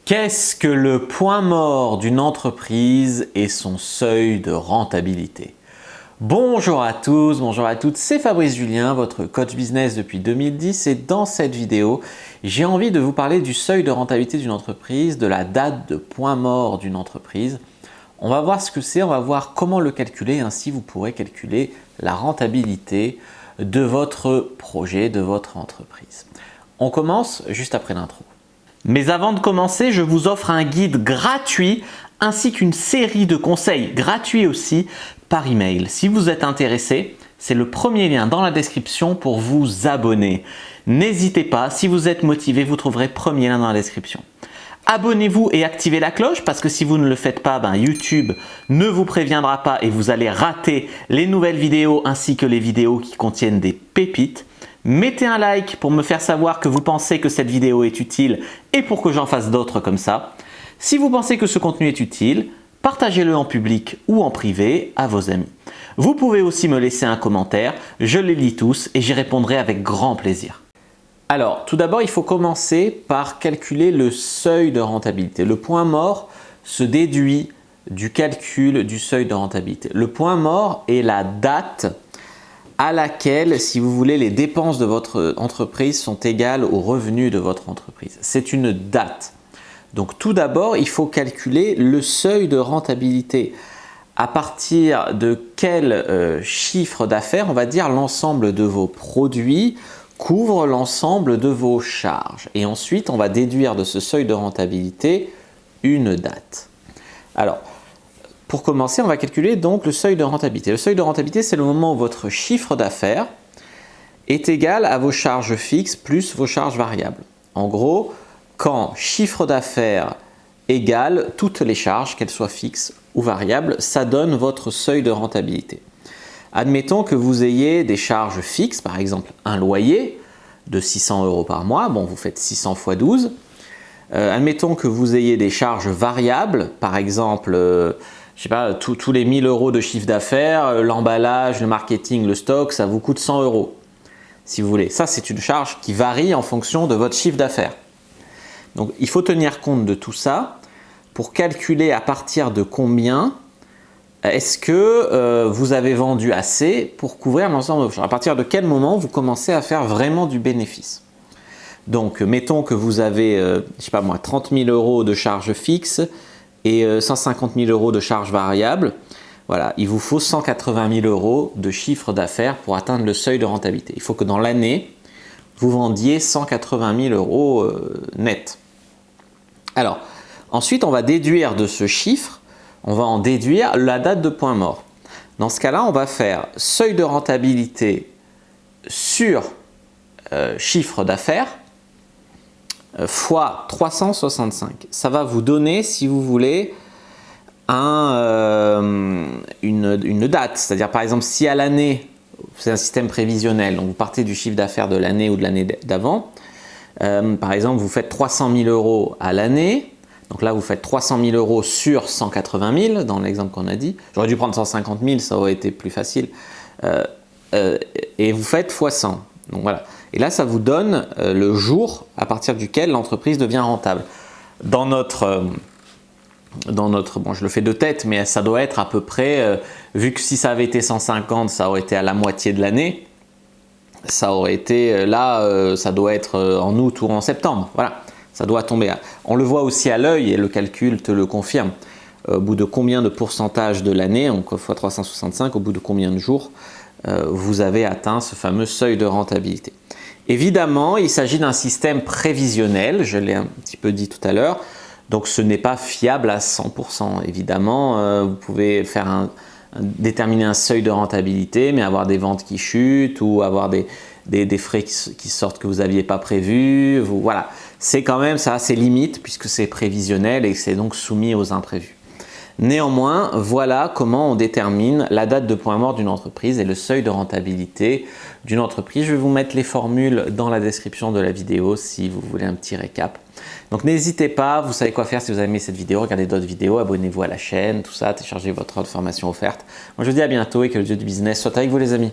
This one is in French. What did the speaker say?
Qu'est-ce que le point mort d'une entreprise et son seuil de rentabilité? Bonjour à tous, bonjour à toutes, c'est Fabrice Julien, votre coach business depuis 2010 et dans cette vidéo, j'ai envie de vous parler du seuil de rentabilité d'une entreprise, de la date de point mort d'une entreprise. On va voir ce que c'est, on va voir comment le calculer, ainsi vous pourrez calculer la rentabilité de votre projet, de votre entreprise. On commence juste après l'intro. Mais avant de commencer, je vous offre un guide gratuit ainsi qu'une série de conseils gratuits aussi par email. Si vous êtes intéressé, c'est le premier lien dans la description pour vous abonner. N'hésitez pas, si vous êtes motivé, vous trouverez le premier lien dans la description. Abonnez-vous et activez la cloche parce que si vous ne le faites pas, YouTube ne vous préviendra pas et vous allez rater les nouvelles vidéos ainsi que les vidéos qui contiennent des pépites. Mettez un like pour me faire savoir que vous pensez que cette vidéo est utile et pour que j'en fasse d'autres comme ça. Si vous pensez que ce contenu est utile, partagez-le en public ou en privé à vos amis. Vous pouvez aussi me laisser un commentaire, je les lis tous et j'y répondrai avec grand plaisir. Alors, tout d'abord, il faut commencer par calculer le seuil de rentabilité. Le point mort se déduit du calcul du seuil de rentabilité. Le point mort est la date à laquelle, si vous voulez, les dépenses de votre entreprise sont égales aux revenus de votre entreprise. C'est une date. Donc tout d'abord, il faut calculer le seuil de rentabilité. À partir de quel chiffre d'affaires, on va dire, l'ensemble de vos produits couvre l'ensemble de vos charges. Et ensuite, on va déduire de ce seuil de rentabilité une date. Alors, pour commencer, on va calculer donc le seuil de rentabilité. Le seuil de rentabilité, c'est le moment où votre chiffre d'affaires est égal à vos charges fixes plus vos charges variables. En gros, quand chiffre d'affaires égale toutes les charges, qu'elles soient fixes ou variables, ça donne votre seuil de rentabilité. Admettons que vous ayez des charges fixes, par exemple un loyer de 600 € par mois, bon vous faites 600 x 12. Admettons que vous ayez des charges variables, par exemple je sais pas, tous les 1000 € de chiffre d'affaires, l'emballage, le marketing, le stock, ça vous coûte 100 € si vous voulez. Ça, c'est une charge qui varie en fonction de votre chiffre d'affaires. Donc, il faut tenir compte de tout ça pour calculer à partir de combien est-ce que vous avez vendu assez pour couvrir l'ensemble de vos charges. À partir de quel moment vous commencez à faire vraiment du bénéfice. Donc, mettons que vous avez, je sais pas moi, 30 000 € de charges fixes et 150 000 € de charges variables. Voilà, il vous faut 180 000 € de chiffre d'affaires pour atteindre le seuil de rentabilité. Il faut que dans l'année, vous vendiez 180 000 € net. Alors, ensuite, on va déduire de ce chiffre, on va en déduire la date de point mort. Dans ce cas-là, on va faire seuil de rentabilité sur chiffre d'affaires fois 365. Ça va vous donner, si vous voulez, une date. C'est-à-dire, par exemple, si à l'année, c'est un système prévisionnel, donc vous partez du chiffre d'affaires de l'année ou de l'année d'avant. Par exemple, vous faites 300 000 € à l'année. Donc là, vous faites 300 000 € sur 180 000 dans l'exemple qu'on a dit. J'aurais dû prendre 150 000, ça aurait été plus facile. Et vous faites x 100. Donc voilà. Et là, ça vous donne le jour à partir duquel l'entreprise devient rentable. Dans notre, bon, je le fais de tête, mais ça doit être à peu près, vu que si ça avait été 150, ça aurait été à la moitié de l'année. Ça aurait été là, ça doit être en août ou en septembre. Voilà, ça doit tomber. On le voit aussi à l'œil et le calcul te le confirme. Au bout de combien de pourcentage de l'année, donc x 365, au bout de combien de jours vous avez atteint ce fameux seuil de rentabilité. Évidemment, il s'agit d'un système prévisionnel, je l'ai un petit peu dit tout à l'heure, donc ce n'est pas fiable à 100%. Évidemment, vous pouvez faire déterminer un seuil de rentabilité, mais avoir des ventes qui chutent ou avoir des frais qui sortent que vous n'aviez pas prévus. Voilà, c'est quand même ça, c'est limite puisque c'est prévisionnel et que c'est donc soumis aux imprévus. Néanmoins, voilà comment on détermine la date de point mort d'une entreprise et le seuil de rentabilité d'une entreprise. Je vais vous mettre les formules dans la description de la vidéo si vous voulez un petit récap. Donc n'hésitez pas, vous savez quoi faire si vous avez aimé cette vidéo, regardez d'autres vidéos, abonnez-vous à la chaîne, tout ça, téléchargez votre formation offerte. Moi je vous dis à bientôt et que le dieu du business soit avec vous les amis.